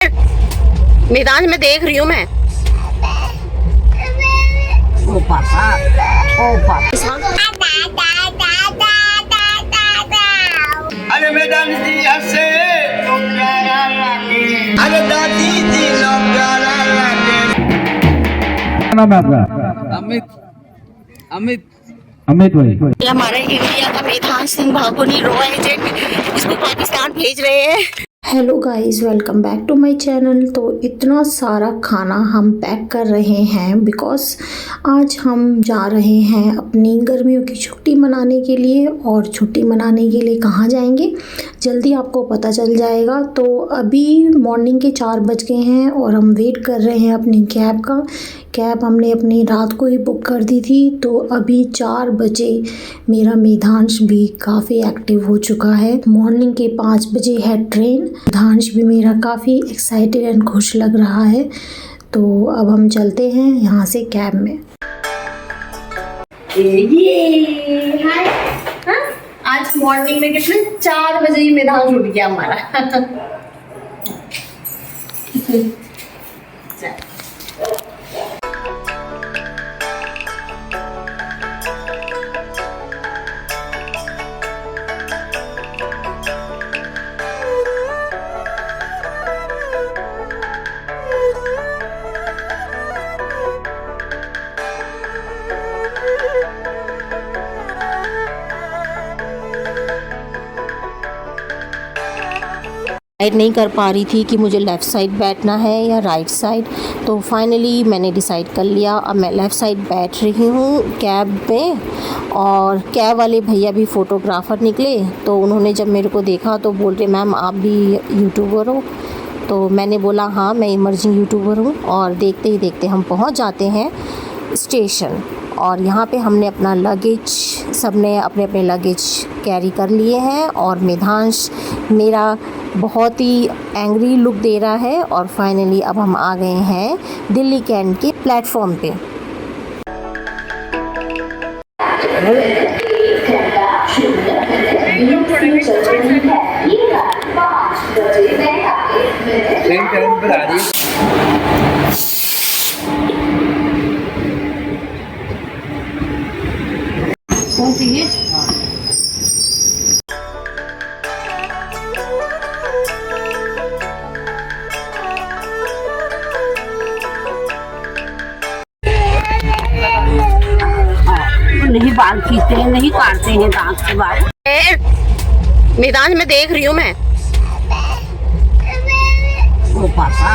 मैदान में देख रही हूँ मैं। ओ पापा, ओ पापा। अरे मैदान जी हंसे तो प्यारा लगे, अरे दादी जी लो प्यारा लगे। क्या नाम है आपका? अमित अमित भाई। हमारे इंडिया का मेधान सिंह भागोनी रो एजेंट इसको पाकिस्तान भेज रहे हैं। Hello guys, welcome back to my channel. तो इतना सारा खाना हम पैक कर रहे हैं बिकॉज़ आज हम जा रहे हैं अपनी गर्मियों की छुट्टी मनाने के लिए। और छुट्टी मनाने के लिए कहाँ जाएंगे जल्दी आपको पता चल जाएगा। तो अभी मॉर्निंग के 4 बज गए हैं और हम वेट कर रहे हैं अपनी कैब का। कैब हमने अपनी रात को ही बुक कर दी थी। तो अभी 4 बजे मेरा मेधांश भी काफ़ी एक्टिव हो चुका है। मॉर्निंग के 5 बजे है ट्रेन। मेधांश भी मेरा काफ़ी एक्साइटेड एंड खुश लग रहा है। तो अब हम चलते हैं यहाँ से कैब में। ये हाय। हाँ? आज मॉर्निंग में कितने 4 बजे ही मेधांश उठ गया हमारा। डिसाइड नहीं कर पा रही थी कि मुझे लेफ़्ट साइड बैठना है या राइट साइड। तो फाइनली मैंने डिसाइड कर लिया, अब मैं लेफ़्ट साइड बैठ रही हूँ कैब में। और कैब वाले भैया भी फ़ोटोग्राफ़र निकले, तो उन्होंने जब मेरे को देखा तो बोल रहे मैम आप भी यूट्यूबर हो। तो मैंने बोला हाँ मैं इमर्जिंग यूट्यूबर हूँ। और देखते ही देखते हम पहुँच जाते हैं स्टेशन। और यहाँ पे हमने अपना लगेज, सबने अपने अपने लगेज कैरी कर लिए हैं। और मेधांश मेरा बहुत ही एंग्री लुक दे रहा है। और फाइनली अब हम आ गए हैं दिल्ली कैंट के प्लेटफॉर्म पे। ट्रेन टाइम पर आ रही है। कौन सी है? नहीं बाल खींचते हैं, नहीं काटते हैं दांत से बाल। मैदान में देख रही हूँ मैं। ओ पापा,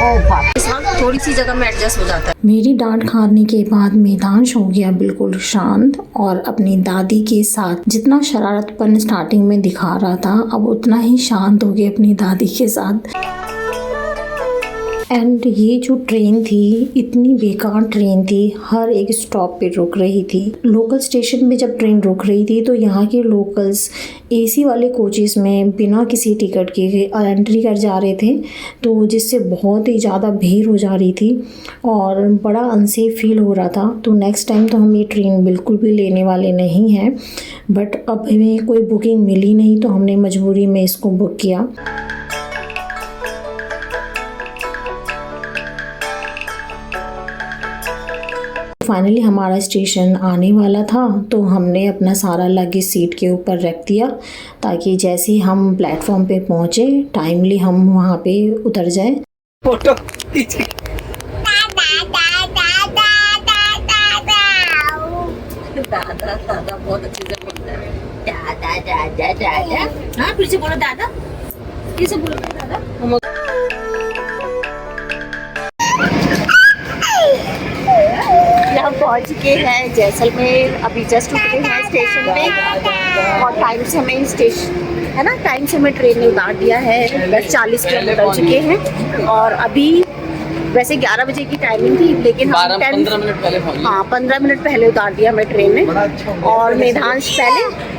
ओ पापा। थोड़ी सी जगह में एडजस्ट हो जाता है। मेरी डांट खाने के बाद मेधांश हो गया बिल्कुल शांत और अपनी दादी के साथ जितना शरारतपन स्टार्टिंग में दिखा रहा था अब उतना ही शांत हो गया अपनी दादी के साथ। एंड ये जो ट्रेन थी इतनी बेकार ट्रेन थी, हर एक स्टॉप पे रुक रही थी। लोकल स्टेशन में जब ट्रेन रुक रही थी तो यहाँ के लोकल्स एसी वाले कोचेस में बिना किसी टिकट के एंट्री कर जा रहे थे, तो जिससे बहुत ही ज़्यादा भीड़ हो जा रही थी और बड़ा अनसेफ फील हो रहा था। तो नेक्स्ट टाइम तो हम ये ट्रेन बिल्कुल भी लेने वाले नहीं हैं। बट अब हमें कोई बुकिंग मिली नहीं तो हमने मजबूरी में इसको बुक किया। फाइनली हमारा स्टेशन आने वाला था तो हमने अपना सारा लगेज सीट के ऊपर रख दिया ताकि जैसे ही हम प्लेटफॉर्म पे पहुँचे टाइमली हम वहाँ पे उतर जाए। फोटो दादा दादा बहुत अच्छे से बोलता है। दादा दादा दादा। हाँ फिर से बोलो दादा, फिर से बोलो दादा। यहाँ पहुँच चुके हैं जैसलमेर। अभी जस्ट उतरे हैं स्टेशन पे और टाइम से हमें स्टेशन है ना, टाइम से हमें ट्रेन ने उतार दिया है। 10:40 पे उतर चुके हैं। और अभी वैसे 11 बजे की टाइमिंग थी लेकिन हम 15 मिनट पहले पहुंचे। हाँ 15 मिनट पहले उतार दिया हमें ट्रेन ने। और मेधांश पहले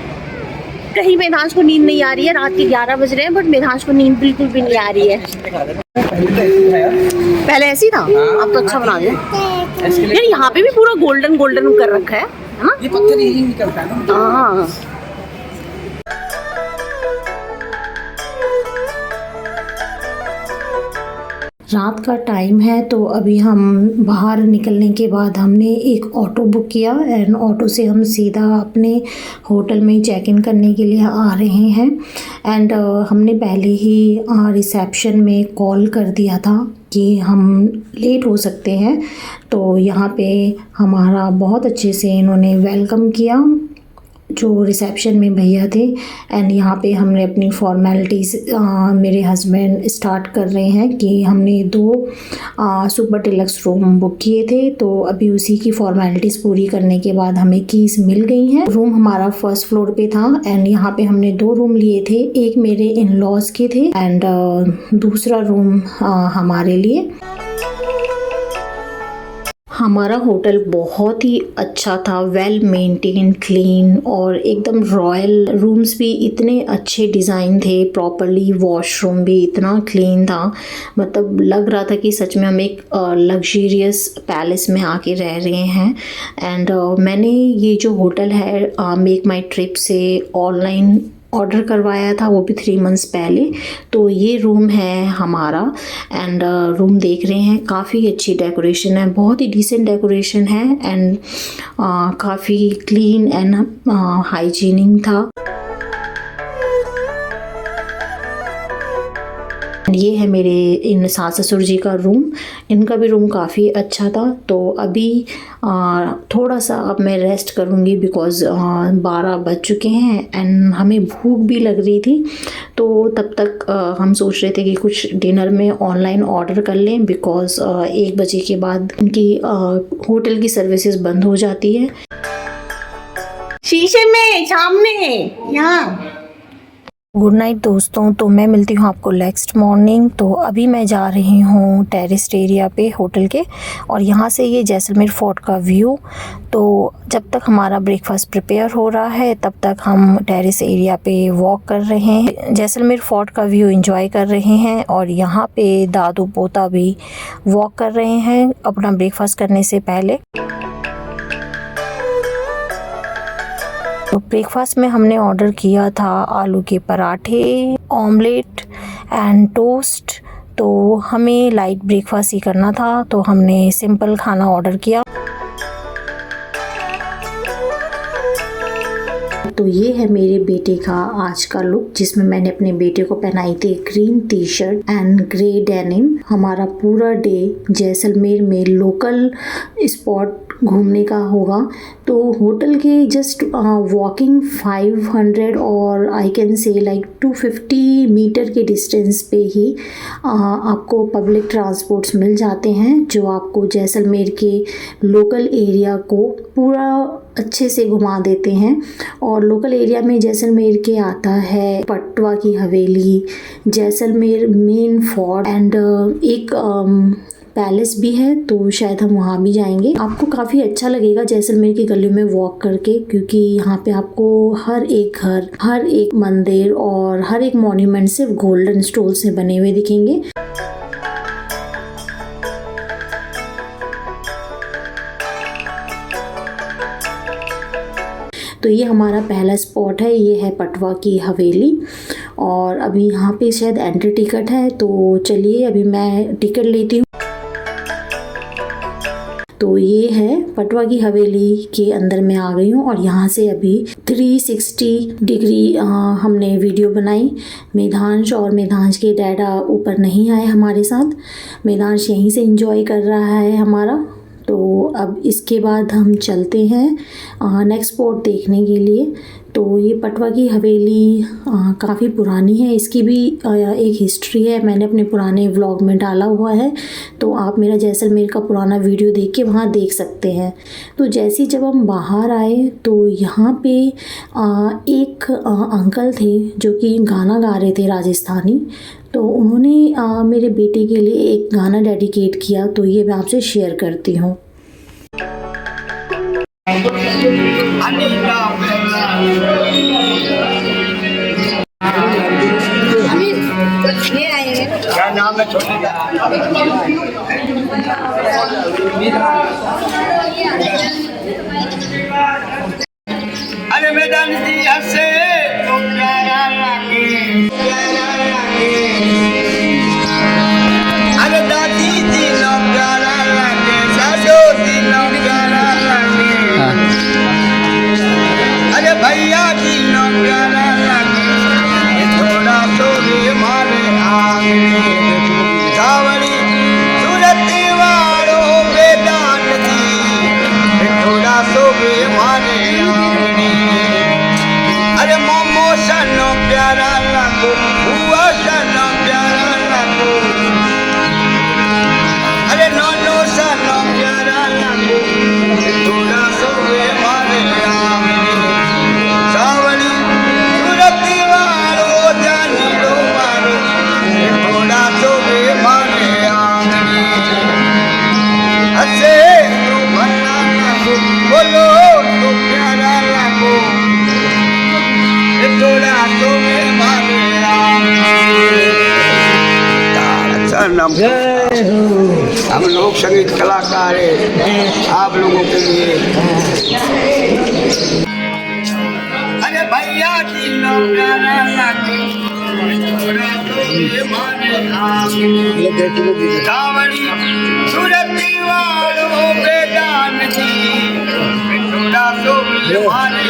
कहीं मेधांश को नींद नहीं आ रही है। रात के 11 बज रहे हैं बट मेधांश को नींद बिल्कुल भी नहीं आ रही है। पहले ऐसी था, अब तो अच्छा बना दिया यार। यहाँ पे भी पूरा गोल्डन गोल्डन कर रखा है ना। ये पत्थर यही निकलता है ना। हाँ रात का टाइम है तो अभी हम बाहर निकलने के बाद हमने एक ऑटो बुक किया एंड ऑटो से हम सीधा अपने होटल में चेक इन करने के लिए आ रहे हैं। एंड हमने पहले ही रिसेप्शन में कॉल कर दिया था कि हम लेट हो सकते हैं, तो यहाँ पे हमारा बहुत अच्छे से इन्होंने वेलकम किया जो रिसेप्शन में भैया थे। एंड यहाँ पे हमने अपनी फॉर्मेलिटीज़ मेरे हस्बैंड स्टार्ट कर रहे हैं कि हमने 2 सुपर डिलक्स रूम बुक किए थे, तो अभी उसी की फॉर्मेलिटीज़ पूरी करने के बाद हमें कीज़ मिल गई हैं। रूम हमारा फर्स्ट फ्लोर पे था एंड यहाँ पे हमने 2 रूम लिए थे, एक मेरे इन लॉज के थे एंड दूसरा रूम हमारे लिए। हमारा होटल बहुत ही अच्छा था, वेल मेंटेन, क्लीन और एकदम रॉयल। रूम्स भी इतने अच्छे डिज़ाइन थे, प्रॉपरली वॉशरूम भी इतना क्लीन था, मतलब लग रहा था कि सच में हम एक लग्जरियस पैलेस में आके रह रहे हैं। एंड मैंने ये जो होटल है मेक माई ट्रिप से ऑनलाइन ऑर्डर करवाया था, वो भी 3 मंथ्स पहले। तो ये रूम है हमारा एंड रूम देख रहे हैं, काफ़ी अच्छी डेकोरेशन है, बहुत ही डिसेंट डेकोरेशन है एंड काफ़ी क्लीन एंड हाइजीनिक था। ये है मेरे इन सास ससुर जी का रूम, इनका भी रूम काफ़ी अच्छा था। तो अभी थोड़ा सा अब मैं रेस्ट करूँगी बिकॉज़ 12 बज चुके हैं एंड हमें भूख भी लग रही थी। तो तब तक हम सोच रहे थे कि कुछ डिनर में ऑनलाइन ऑर्डर कर लें बिकॉज़ 1 बजे के बाद उनकी होटल की सर्विसेज बंद हो जाती है। शीशे में सामने यहाँ। गुड नाइट दोस्तों, तो मैं मिलती हूँ आपको नेक्स्ट मॉर्निंग। तो अभी मैं जा रही हूँ टेरेस एरिया पे होटल के और यहाँ से ये जैसलमेर फोर्ट का व्यू। तो जब तक हमारा ब्रेकफास्ट प्रिपेयर हो रहा है तब तक हम टेरेस एरिया पे वॉक कर रहे हैं, जैसलमेर फोर्ट का व्यू एंजॉय कर रहे हैं और यहाँ पे दादू पोता भी वॉक कर रहे हैं अपना ब्रेकफास्ट करने से पहले। तो ब्रेकफास्ट में हमने ऑर्डर किया था आलू के पराठे, ऑमलेट एंड टोस्ट। तो हमें लाइट ब्रेकफास्ट ही करना था तो हमने सिंपल खाना ऑर्डर किया। तो ये है मेरे बेटे का आज का लुक जिसमें मैंने अपने बेटे को पहनाई थी green tea shirt and grey denim. हमारा पूरा डे जैसलमेर में लोकल स्पॉट घूमने का होगा। तो होटल के जस्ट वॉकिंग 500 और I can say like 250 metre के डिस्टेंस पे ही आपको पब्लिक ट्रांसपोर्ट्स मिल जाते हैं जो आपको जैसलमेर के लोकल एरिया को पूरा अच्छे से घुमा देते हैं। और लोकल एरिया में जैसलमेर के आता है पटवा की हवेली, जैसलमेर मेन फोर्ट एंड एक पैलेस भी है, तो शायद हम वहाँ भी जाएंगे। आपको काफ़ी अच्छा लगेगा जैसलमेर की गलियों में वॉक करके, क्योंकि यहाँ पे आपको हर एक घर, हर एक मंदिर और हर एक मॉन्यूमेंट सिर्फ गोल्डन स्टोन से बने हुए दिखेंगे। तो ये हमारा पहला स्पॉट है, ये है पटवा की हवेली और अभी यहाँ पे शायद एंट्री टिकट है, तो चलिए अभी मैं टिकट लेती हूँ। तो ये है पटवा की हवेली के अंदर मैं आ गई हूँ और यहाँ से अभी 360 डिग्री हमने वीडियो बनाई। मेधांश और मेधांश के डैडा ऊपर नहीं आए हमारे साथ, मेधांश यहीं से एंजॉय कर रहा है हमारा। तो अब इसके बाद हम चलते हैं नेक्स्ट स्पॉट देखने के लिए। तो ये पटवा की हवेली काफ़ी पुरानी है, इसकी भी एक हिस्ट्री है, मैंने अपने पुराने व्लॉग में डाला हुआ है, तो आप मेरा जैसलमेर का पुराना वीडियो देख के वहाँ देख सकते हैं। तो जैसे जब हम बाहर आए तो यहाँ पे एक अंकल थे जो कि गाना गा रहे थे राजस्थानी, तो उन्होंने मेरे बेटे के लिए एक गाना डेडिकेट किया, तो ये मैं आपसे शेयर करती हूँ। क्या नाम है छोटी अरे मैदान जी हंसे तो प्यारा लागे अरे दादा हम लोग संगीत कलाकार हैं आप लोगों के लिए। अरे भैया दिलो प्यारा लागे थोड़ा तो ये माने सावरी सूरती वालों बेगान जी थोड़ा तो ये माने।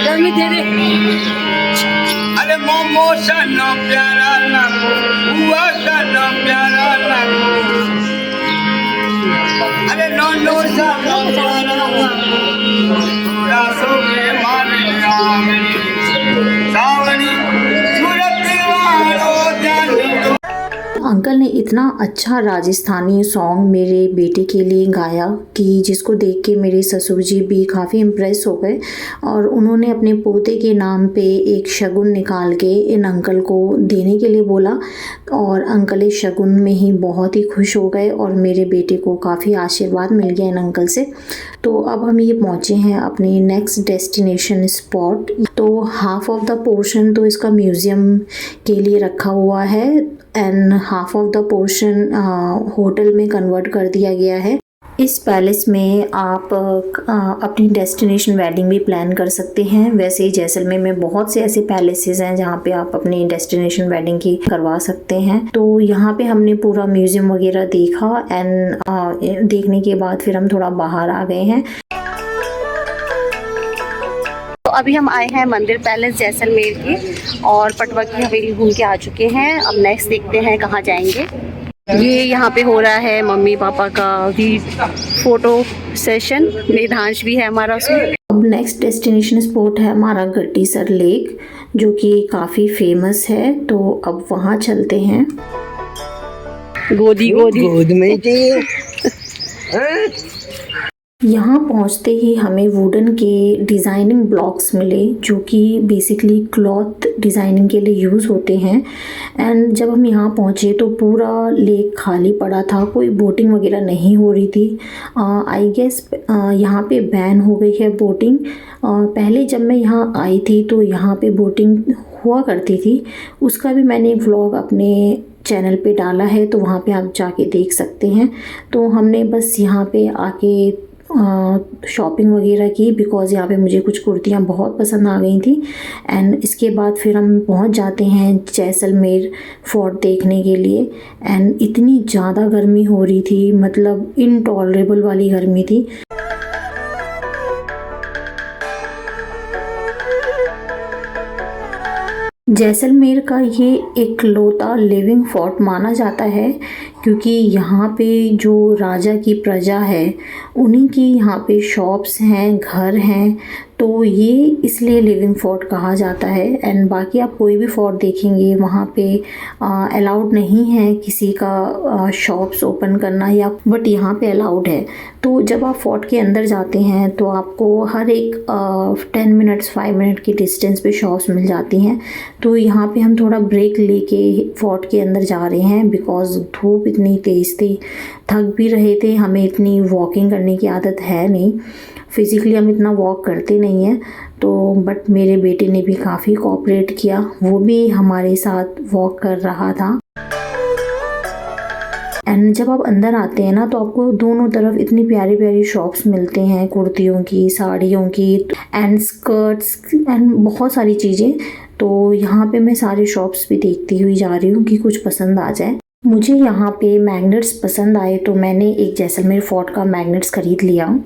अरे मोमो सनो प्यारा लगो हुआ सनो प्यारा लगो। अरे नोनो सनो प्यारा लगो थोड़ा तो ये माने सावरी सूरती वालों जाने। अंकल ने इतना अच्छा राजस्थानी सॉन्ग मेरे बेटे के लिए गाया कि जिसको देख के मेरे ससुर जी भी काफ़ी इम्प्रेस हो गए और उन्होंने अपने पोते के नाम पे एक शगुन निकाल के इन अंकल को देने के लिए बोला और अंकल इस शगुन में ही बहुत ही खुश हो गए और मेरे बेटे को काफ़ी आशीर्वाद मिल गया इन अंकल से। तो अब हम ये पहुँचे हैं अपने नेक्स्ट डेस्टिनेशन स्पॉट। तो हाफ ऑफ द पोर्शन तो इसका म्यूज़ियम के लिए रखा हुआ है and half of the portion hotel में कन्वर्ट कर दिया गया है। इस पैलेस में आप अपनी डेस्टिनेशन वेडिंग भी प्लान कर सकते हैं। वैसे ही जैसलमेर में बहुत से ऐसे पैलेसेस हैं जहाँ पे आप अपनी डेस्टिनेशन वेडिंग की करवा सकते हैं। तो यहाँ पे हमने पूरा म्यूज़ियम वगैरह देखा एंड देखने के बाद फिर हम थोड़ा बाहर आ गए हैं। अभी हम आए हैं मंदिर पैलेस जैसलमेर की और पटवा की हवेली घूम के आ चुके हैं। अब नेक्स्ट देखते हैं कहाँ जाएंगे। ये यहाँ पे हो रहा है मम्मी पापा का भी फोटो सेशन। निधांश भी है हमारा उसमें। अब नेक्स्ट डेस्टिनेशन स्पॉट है हमारा गट्टीसर लेक जो कि काफ़ी फेमस है। तो अब वहाँ चलते हैं। गोदी गोदी गोद में चाहिए। यहाँ पहुँचते ही हमें वुडन के डिज़ाइनिंग ब्लॉक्स मिले जो कि बेसिकली क्लॉथ डिज़ाइनिंग के लिए यूज़ होते हैं। एंड जब हम यहाँ पहुँचे तो पूरा लेक खाली पड़ा था, कोई बोटिंग वगैरह नहीं हो रही थी। आई गेस यहाँ पे बैन हो गई है बोटिंग। पहले जब मैं यहाँ आई थी तो यहाँ पे बोटिंग हुआ करती थी, उसका भी मैंने व्लॉग अपने चैनल पे डाला है तो वहाँ पे आप जाके देख सकते हैं। तो हमने बस यहाँ पे आके शॉपिंग वगैरह की बिकॉज़ यहाँ पे मुझे कुछ कुर्तियाँ बहुत पसंद आ गई थी। एंड इसके बाद फिर हम पहुँच जाते हैं जैसलमेर फोर्ट देखने के लिए। एंड इतनी ज़्यादा गर्मी हो रही थी, मतलब इनटॉलरेबल वाली गर्मी थी। जैसलमेर का ये इकलौता लिविंग फोर्ट माना जाता है क्योंकि यहाँ पे जो राजा की प्रजा है उन्हीं की यहाँ पे शॉप्स हैं, घर हैं, तो ये इसलिए लिविंग फोर्ट कहा जाता है। एंड बाकी आप कोई भी फोर्ट देखेंगे वहाँ पे अलाउड नहीं है किसी का शॉप्स ओपन करना या, बट यहाँ पे अलाउड है। तो जब आप फोर्ट के अंदर जाते हैं तो आपको हर एक 10 मिनट्स 5 मिनट की डिस्टेंस पे शॉप्स मिल जाती हैं। तो यहाँ पे हम थोड़ा ब्रेक लेके फोर्ट के अंदर जा रहे हैं बिकॉज़ धूप इतनी तेज़ थी, थक भी रहे थे। हमें इतनी वॉकिंग करने की आदत है नहीं, फिज़िकली हम इतना वॉक करते नहीं हैं। तो बट मेरे बेटे ने भी काफ़ी कोऑपरेट किया, वो भी हमारे साथ वॉक कर रहा था। एंड जब आप अंदर आते हैं ना तो आपको दोनों तरफ इतनी प्यारी प्यारी शॉप्स मिलते हैं, कुर्तियों की, साड़ियों की एंड स्कर्ट्स एंड बहुत सारी चीज़ें। तो यहाँ पे मैं सारी शॉप्स भी देखती हुई जा रही हूँ कि कुछ पसंद आ जाए। मुझे यहाँ पे मैग्नेट्स पसंद आए तो मैंने एक जैसलमेर फोर्ट का मैग्नेट्स खरीद लिया।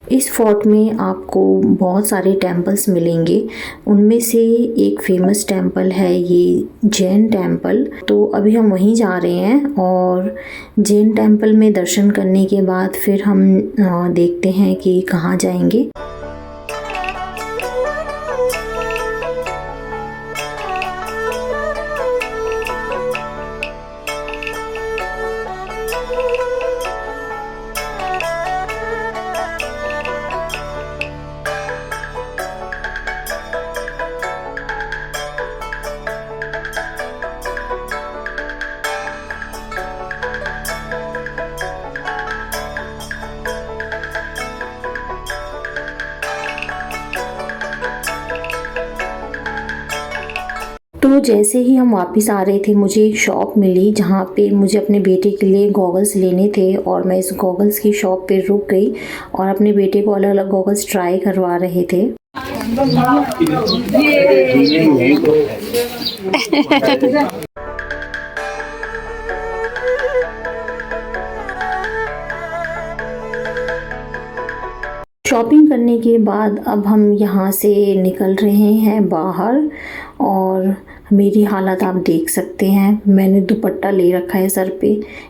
इस फोर्ट में आपको बहुत सारे टेम्पल्स मिलेंगे, उनमें से एक फेमस टेम्पल है ये जैन टेम्पल। तो अभी हम वहीं जा रहे हैं और जैन टेम्पल में दर्शन करने के बाद फिर हम देखते हैं कि कहाँ जाएंगे। तो जैसे ही हम वापस आ रहे थे मुझे एक शॉप मिली जहाँ पे मुझे अपने बेटे के लिए गॉगल्स लेने थे और मैं इस गॉगल्स की शॉप पे रुक गई और अपने बेटे को अलग अलग गॉगल्स ट्राई करवा रहे थे। शॉपिंग करने के बाद अब हम यहाँ से निकल रहे हैं बाहर और मेरी हालत आप देख सकते हैं। मैंने दुपट्टा ले रखा है सर पे,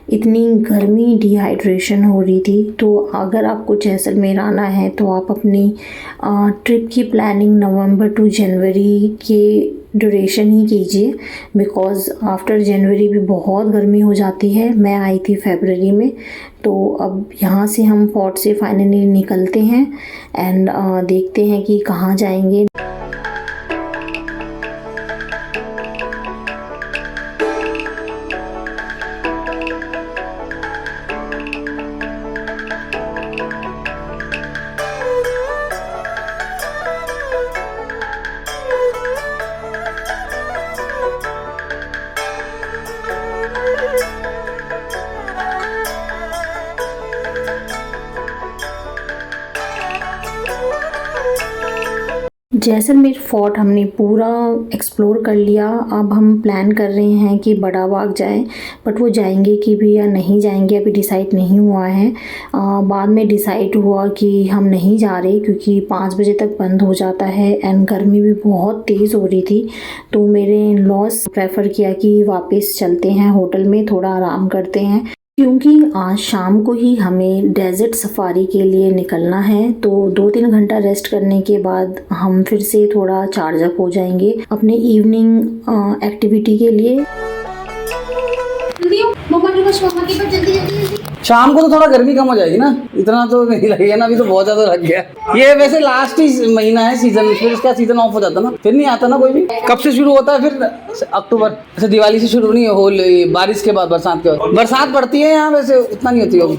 इतनी गर्मी, डिहाइड्रेशन हो रही थी। तो अगर आपको जैसलमेर आना है तो आप अपनी ट्रिप की प्लानिंग नवंबर टू जनवरी के ड्यूरेशन ही कीजिए, बिकॉज़ आफ्टर जनवरी भी बहुत गर्मी हो जाती है। मैं आई थी फरवरी में। तो अब यहाँ से हम फोर्ट से फाइनली निकलते हैं एंड देखते हैं कि कहाँ जाएंगे। जैसलमेर फोर्ट हमने पूरा एक्सप्लोर कर लिया। अब हम प्लान कर रहे हैं कि बड़ा बाग जाएं, बट वो जाएंगे कि भी या नहीं जाएंगे अभी डिसाइड नहीं हुआ है। बाद में डिसाइड हुआ कि हम नहीं जा रहे क्योंकि 5 बजे तक बंद हो जाता है एंड गर्मी भी बहुत तेज़ हो रही थी। तो मेरे इन-लॉज प्रेफर किया कि वापस चलते हैं होटल में, थोड़ा आराम करते हैं, क्योंकि आज शाम को ही हमें डेजर्ट सफारी के लिए निकलना है। तो 2-3 घंटा रेस्ट करने के बाद हम फिर से थोड़ा चार्ज अप हो जाएंगे अपने इवनिंग एक्टिविटी के लिए। शाम को तो थोड़ा गर्मी कम हो जाएगी ना, इतना तो नहीं लगेगा ना, अभी तो बहुत ज्यादा लग गया। ये वैसे लास्ट ही महीना है सीजन, फिर इसका सीजन ऑफ हो जाता ना, फिर नहीं आता ना कोई भी। कब से शुरू होता है? फिर अक्टूबर, ऐसे दिवाली से शुरू नहीं हो, बारिश के बाद, बरसात के बाद। बरसात पड़ती है यहाँ, वैसे उतना नहीं होती होगी।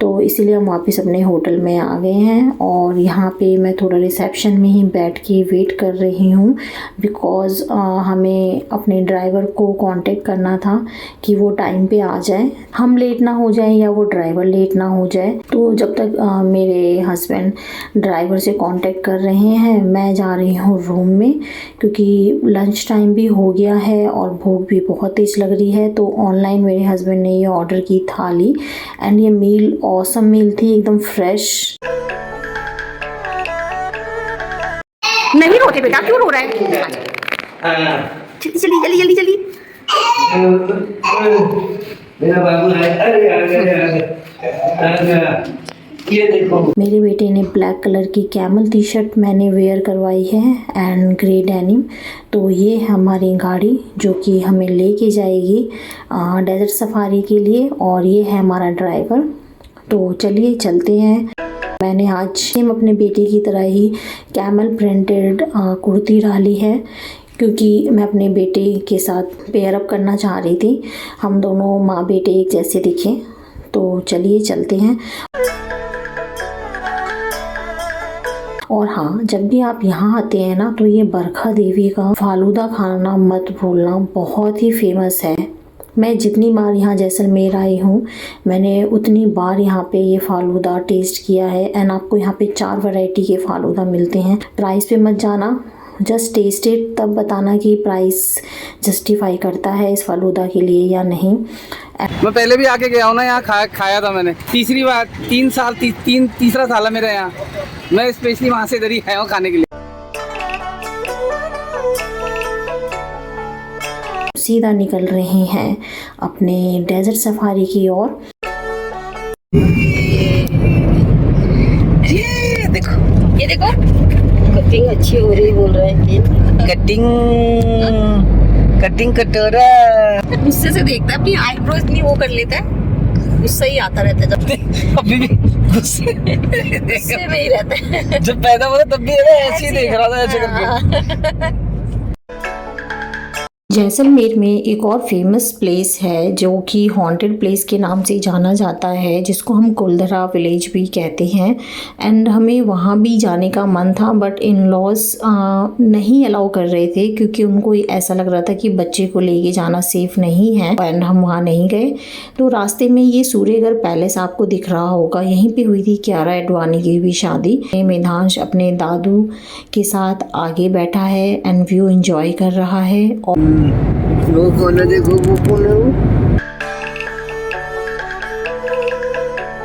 तो इसीलिए हम वापस अपने होटल में आ गए हैं और यहाँ पे मैं थोड़ा रिसेप्शन में ही बैठ के वेट कर रही हूँ, बिकॉज़ हमें अपने ड्राइवर को कांटेक्ट करना था कि वो टाइम पे आ जाए, हम लेट ना हो जाए या वो ड्राइवर लेट ना हो जाए। तो जब तक मेरे हस्बैंड ड्राइवर से कांटेक्ट कर रहे हैं, मैं जा रही हूँ रूम में, क्योंकि लंच टाइम भी हो गया है और भूख भी बहुत तेज़ लग रही है। तो ऑनलाइन मेरे हस्बैंड ने ये ऑर्डर की थाली एंड ये मील ऑसम मील थी, एकदम फ्रेश। नहीं रोते बेटा, क्यों रो रहा है? जल्दी जल्दी जल्दी जल्दी जल्दी। मेरा बाबू है, ये देखो। मेरे बेटे ने ब्लैक कलर की कैमल टी शर्ट मैंने वेयर करवाई है एंड ग्रे डेनिम। तो ये है हमारी गाड़ी जो कि हमें लेके जाएगी डेजर्ट सफारी के लिए, और ये है हमारा ड्राइवर। तो चलिए चलते हैं। मैंने आज सेम अपने बेटे की तरह ही कैमल प्रिंटेड कुर्ती डाली है, क्योंकि मैं अपने बेटे के साथ पेयर अप करना चाह रही थी, हम दोनों माँ बेटे एक जैसे दिखें। तो चलिए चलते हैं। और हाँ, जब भी आप यहाँ आते हैं ना, तो ये बरखा देवी का फालूदा खाना मत भूलना, बहुत ही फेमस है। मैं जितनी बार यहाँ जैसलमेर आई हूँ, मैंने उतनी बार यहाँ पे ये फालूदा टेस्ट किया है एंड आपको यहाँ पे 4 वैरायटी के फालूदा मिलते हैं। प्राइस पे मत जाना, जस्ट टेस्ट इट, तब बताना कि प्राइस जस्टिफाई करता है इस फालूदा के लिए या नहीं। मैं पहले भी आके गया हूँ ना, यहाँ खाया था मैंने। तीसरी बार, 3 साल, तीसरा साल है मेरा यहाँ। मैं स्पेशली वहाँ से इधर ही आया हूँ खाने के लिए। सीधा निकल रहे हैं अपने डेजर्ट सफारी की ओर। ये देखो कटिंग अच्छी हो रही बोल रहे हैं। कटिंग कटोरा गुस्से से देखता है, अपनी आईब्रो इतनी वो कर लेता है, गुस्सा ही आता रहता है जब अभी भी गुस्से में ही रहता है। जब पैदा हुआ तब भी ऐसे ही देख रहा था, ऐसे करके। जैसलमेर में एक और फेमस प्लेस है जो कि हॉन्टेड प्लेस के नाम से जाना जाता है, जिसको हम कुलधरा विलेज भी कहते हैं। एंड हमें वहाँ भी जाने का मन था, बट इन लॉज नहीं अलाउ कर रहे थे क्योंकि उनको ऐसा लग रहा था कि बच्चे को लेके जाना सेफ़ नहीं है, एंड हम वहाँ नहीं गए। तो रास्ते में ये सूर्यगढ़ पैलेस आपको दिख रहा होगा, यहीं पर हुई थी कियारा एडवाणी की भी शादी। मेधांश अपने दादू के साथ आगे बैठा है एंड व्यू एंजॉय कर रहा है।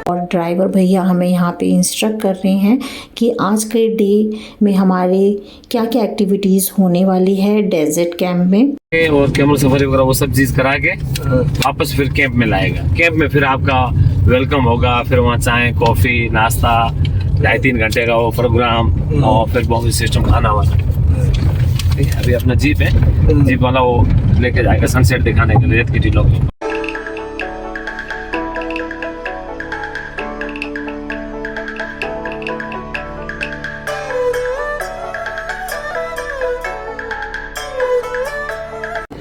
और ड्राइवर भैया हमें यहाँ पे इंस्ट्रक्ट कर रहे हैं कि आज के डे में हमारे क्या क्या एक्टिविटीज़ होने वाली है डेजर्ट कैंप में। और कैमल सफारी वगैरह वो सब चीज करा के वापस फिर कैंप में लाएगा। कैंप में फिर आपका वेलकम होगा, फिर वहाँ चाय कॉफी नाश्ता 2.5-3 घंटे का वो प्रोग्राम, और फिर बहुत सिस्टम खाना वाला। अभी अपना जीप है, जीप वाला वो लेके जाएगा सनसेट दिखाने के लिए रेत की टीलों को।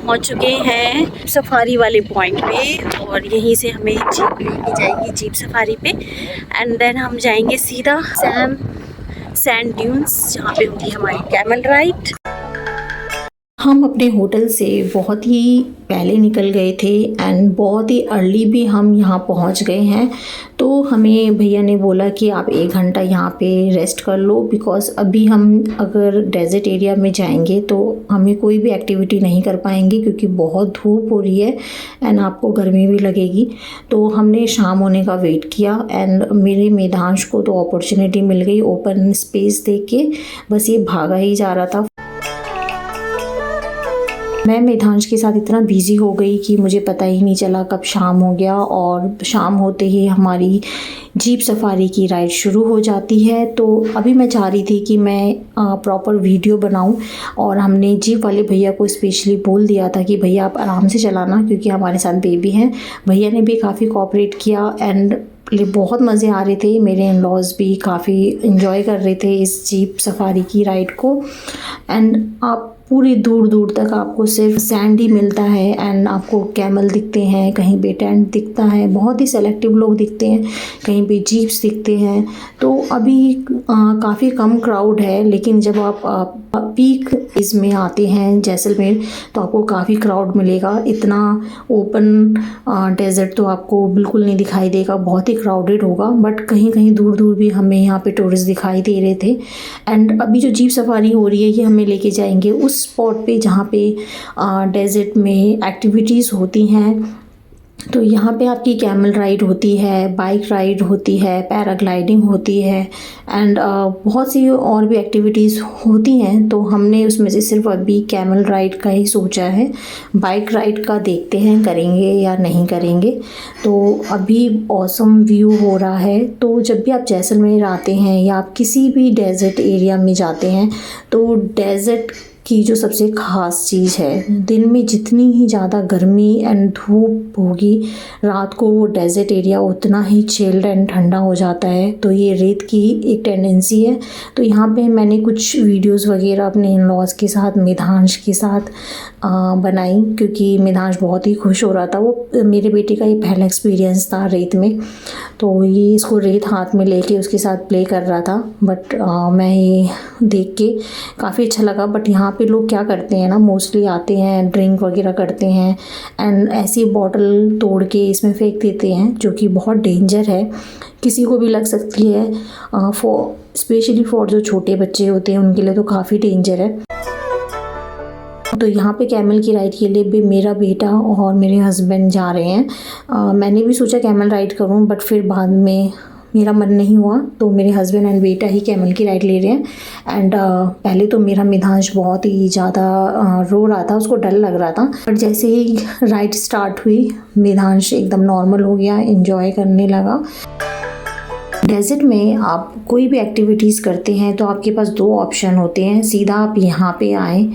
पहुंच चुके हैं सफारी वाले पॉइंट पे, और यहीं से हमें जीप लेके जाएगी जीप सफारी पे। एंड देन हम जाएंगे सीधा सैंड ड्यून्स, जहाँ पे होगी हमारी कैमल राइड। हम अपने होटल से बहुत ही पहले निकल गए थे एंड बहुत ही अर्ली भी हम यहाँ पहुँच गए हैं। तो हमें भैया ने बोला कि आप 1 घंटा यहाँ पे रेस्ट कर लो, बिकॉज़ अभी हम अगर डेजर्ट एरिया में जाएंगे तो हमें कोई भी एक्टिविटी नहीं कर पाएंगे क्योंकि बहुत धूप हो रही है एंड आपको गर्मी भी लगेगी। तो हमने शाम होने का वेट किया एंड मेरे मेधांश को तो अपॉर्चुनिटी मिल गई ओपन स्पेस देख के, बस ये भागा ही जा रहा था। मैं मेधांश के साथ इतना बिजी हो गई कि मुझे पता ही नहीं चला कब शाम हो गया, और शाम होते ही हमारी जीप सफारी की राइड शुरू हो जाती है। तो अभी मैं चाह रही थी कि मैं प्रॉपर वीडियो बनाऊं, और हमने जीप वाले भैया को स्पेशली बोल दिया था कि भैया आप आराम से चलाना क्योंकि हमारे साथ बेबी हैं। भैया ने भी काफ़ी कोऑपरेट किया एंड बहुत मज़े आ रहे थे। मेरे इन लॉज भी काफ़ी इन्जॉय कर रहे थे इस जीप सफारी की राइड को। एंड आप पूरी दूर दूर तक आपको सिर्फ सैंड ही मिलता है एंड आपको कैमल दिखते हैं, कहीं पे टेंट दिखता है, बहुत ही सेलेक्टिव लोग दिखते हैं, कहीं पे जीप्स दिखते हैं। तो अभी काफ़ी कम क्राउड है, लेकिन जब आप पीक इसमें आते हैं जैसलमेर तो आपको काफ़ी क्राउड मिलेगा। इतना ओपन डेजर्ट तो आपको बिल्कुल नहीं दिखाई देगा, बहुत ही क्राउडेड होगा, बट कहीं कहीं दूर दूर भी हमें यहाँ पे टूरिस्ट दिखाई दे रहे थे। एंड अभी जो जीप सफारी हो रही है ये हमें लेके जाएंगे उस स्पॉट पे जहाँ पे डेजर्ट में एक्टिविटीज़ होती हैं। तो यहाँ पे आपकी कैमल राइड होती है, बाइक राइड होती है, पैराग्लाइडिंग होती है एंड बहुत सी और भी एक्टिविटीज़ होती हैं। तो हमने उसमें से सिर्फ अभी कैमल राइड का ही सोचा है, बाइक राइड का देखते हैं करेंगे या नहीं करेंगे। तो अभी ऑसम व्यू हो रहा है। तो जब भी आप जैसलमेर आते हैं या आप किसी भी डेजर्ट एरिया में जाते हैं तो डेजर्ट की जो सबसे ख़ास चीज़ है, दिन में जितनी ही ज़्यादा गर्मी एंड धूप होगी, रात को वो डेजर्ट एरिया उतना ही चिल्ड एंड ठंडा हो जाता है। तो ये रेत की एक टेंडेंसी है। तो यहाँ पे मैंने कुछ वीडियोस वगैरह अपने इन लॉज के साथ, मेधांश के साथ बनाई, क्योंकि मेधांश बहुत ही खुश हो रहा था। वो मेरे बेटे का ये पहला एक्सपीरियंस था रेत में, तो ये इसको रेत हाथ में लेके उसके साथ प्ले कर रहा था। बट मैं ये देख के काफ़ी अच्छा लगा। बट यहाँ पे लोग क्या करते हैं ना, मोस्टली आते हैं, ड्रिंक वगैरह करते हैं एंड ऐसी बॉटल तोड़ के इसमें फेंक देते हैं, जो कि बहुत डेंजर है, किसी को भी लग सकती है। स्पेशली फॉर जो छोटे बच्चे होते हैं उनके लिए तो काफ़ी डेंजर है। तो यहाँ पे कैमल की राइड के लिए भी मेरा बेटा और मेरे हस्बैंड जा रहे हैं। मैंने भी सोचा कैमल राइड करूँ, बट फिर बाद में मेरा मन नहीं हुआ, तो मेरे हस्बैंड एंड बेटा ही कैमल की राइड ले रहे हैं। एंड पहले तो मेरा मेधांश बहुत ही ज़्यादा रो रहा था, उसको डर लग रहा था, बट जैसे ही राइड स्टार्ट हुई मेधांश एकदम नॉर्मल हो गया, एंजॉय करने लगा। डेजर्ट में आप कोई भी एक्टिविटीज़ करते हैं तो आपके पास 2 ऑप्शन होते हैं। सीधा आप यहाँ पे आएँ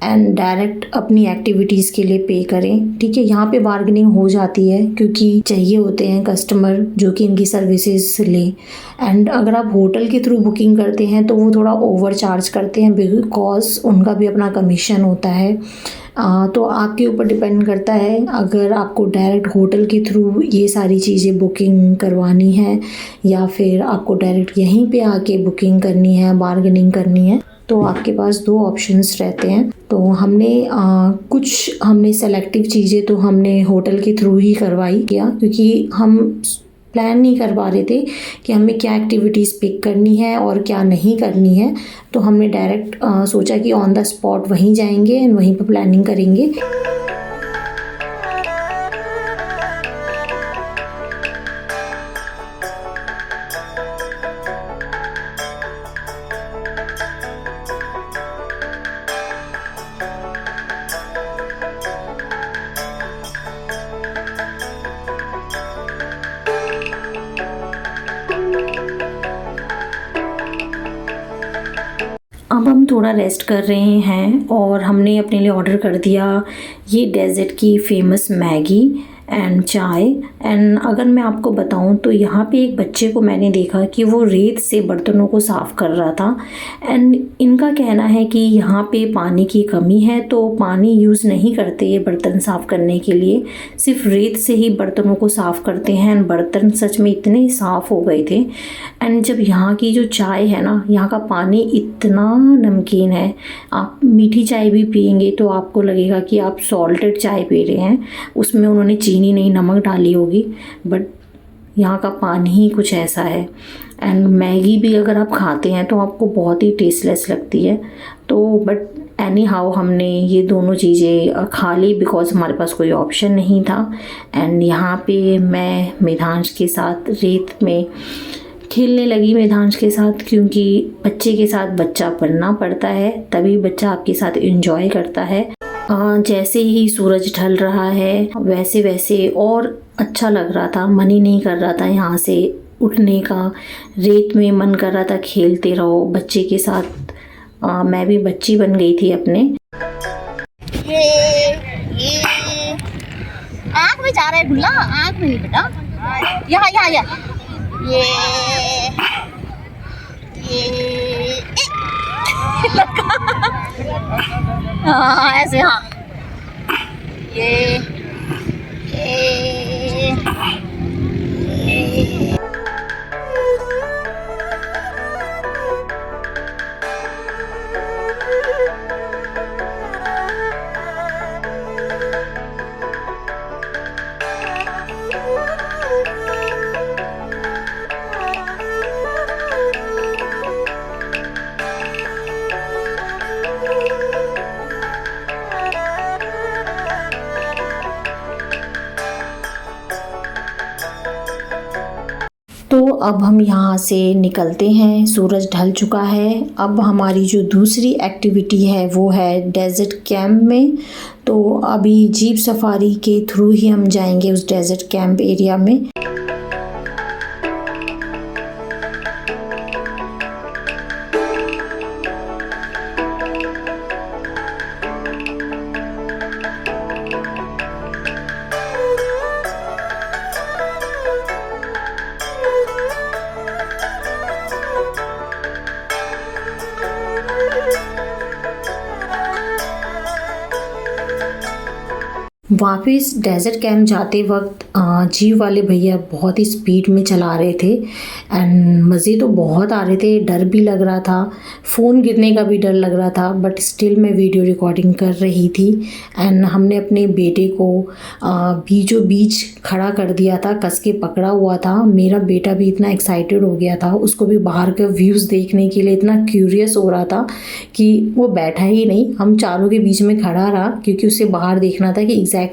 एंड डायरेक्ट अपनी एक्टिविटीज़ के लिए पे करें। ठीक है, यहाँ पे बार्गेनिंग हो जाती है क्योंकि चाहिए होते हैं कस्टमर जो कि इनकी सर्विसेज ले। एंड अगर आप होटल के थ्रू बुकिंग करते हैं तो वो थोड़ा ओवर चार्ज करते हैं बिकॉज उनका भी अपना कमीशन होता है। तो आपके ऊपर डिपेंड करता है, अगर आपको डायरेक्ट होटल के थ्रू ये सारी चीज़ें बुकिंग करवानी है या फिर आपको डायरेक्ट यहीं पे आके बुकिंग करनी है, बार्गेनिंग करनी है, तो आपके पास 2 ऑप्शंस रहते हैं। तो हमने सेलेक्टिव चीज़ें तो हमने होटल के थ्रू ही करवाई किया क्योंकि हम प्लान नहीं कर पा रहे थे कि हमें क्या एक्टिविटीज़ पिक करनी है और क्या नहीं करनी है। तो हमने डायरेक्ट सोचा कि ऑन द स्पॉट वहीं जाएंगे एंड वहीं पर प्लानिंग करेंगे। अब हम थोड़ा रेस्ट कर रहे हैं और हमने अपने लिए ऑर्डर कर दिया ये डेज़र्ट की फेमस मैगी एंड चाय। एंड अगर मैं आपको बताऊं तो यहाँ पे एक बच्चे को मैंने देखा कि वो रेत से बर्तनों को साफ़ कर रहा था। एंड इनका कहना है कि यहाँ पे पानी की कमी है तो पानी यूज़ नहीं करते ये बर्तन साफ़ करने के लिए, सिर्फ रेत से ही बर्तनों को साफ़ करते हैं। एंड बर्तन सच में इतने साफ़ हो गए थे। एंड जब यहाँ की जो चाय है ना, यहाँ का पानी इतना नमकीन है, आप मीठी चाय भी पियेंगे तो आपको लगेगा कि आप सॉल्टेड चाय पी रहे हैं। उसमें उन्होंने चीनी नहीं, नमक डाली होगी, बट यहाँ का पानी ही कुछ ऐसा है। एंड मैगी भी अगर आप खाते हैं तो आपको बहुत ही टेस्टलेस लगती है। तो बट एनी हाउ हमने ये दोनों चीज़ें खा ली बिकॉज हमारे पास कोई ऑप्शन नहीं था। एंड यहाँ पे मैं मेधांश के साथ रेत में खेलने लगी, मेधांश के साथ, क्योंकि बच्चे के साथ बच्चा बनना पड़ता है, तभी बच्चा आपके साथ एंजॉय करता है। जैसे ही सूरज ढल रहा है वैसे वैसे और अच्छा लग रहा था, मन ही नहीं कर रहा था यहाँ से उठने का। रेत में मन कर रहा था खेलते रहो बच्चे के साथ। मैं भी बच्ची बन गई थी अपने। ये आँख में जा रहा है गुल्ला, आँख में नहीं बेटा, यहाँ यहाँ यहाँ, ये हाँ ऐसे, हाँ ये तो अब हम यहाँ से निकलते हैं, सूरज ढल चुका है। अब हमारी जो दूसरी एक्टिविटी है वो है डेज़र्ट कैंप में। तो अभी जीप सफारी के थ्रू ही हम जाएंगे उस डेज़र्ट कैंप एरिया में। वापस डेज़र्ट कैंप जाते वक्त जीप वाले भैया बहुत ही स्पीड में चला रहे थे एंड मज़े तो बहुत आ रहे थे, डर भी लग रहा था, फ़ोन गिरने का भी डर लग रहा था, बट स्टिल मैं वीडियो रिकॉर्डिंग कर रही थी। एंड हमने अपने बेटे को बीचों बीच खड़ा कर दिया था, कस के पकड़ा हुआ था। मेरा बेटा भी इतना एक्साइटेड हो गया था, उसको भी बाहर का व्यूज़ देखने के लिए इतना क्यूरियस हो रहा था कि वो बैठा ही नहीं, हम चारों के बीच में खड़ा रहा क्योंकि उसे बाहर देखना था कि एग्जैक्टली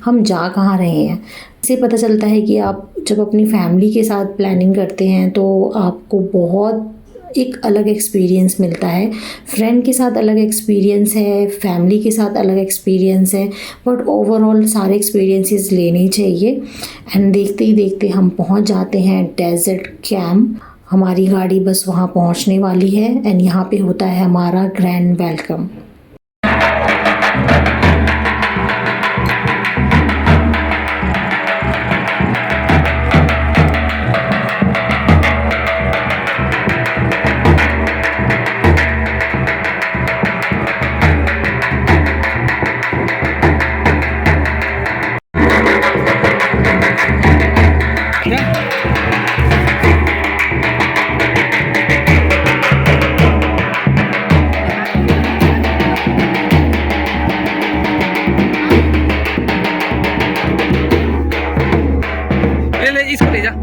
हम जा कहाँ रहे हैं। इससे पता चलता है कि आप जब अपनी फैमिली के साथ प्लानिंग करते हैं तो आपको बहुत एक अलग एक्सपीरियंस मिलता है। फ्रेंड के साथ अलग एक्सपीरियंस है, फैमिली के साथ अलग एक्सपीरियंस है, बट ओवरऑल सारे एक्सपीरियंसेस लेने चाहिए। एंड देखते ही देखते हम पहुंच जाते हैं डेज़र्ट कैंप। हमारी गाड़ी बस वहां पहुंचने वाली है एंड यहाँ पे होता है हमारा ग्रैंड वेलकम। ले जा।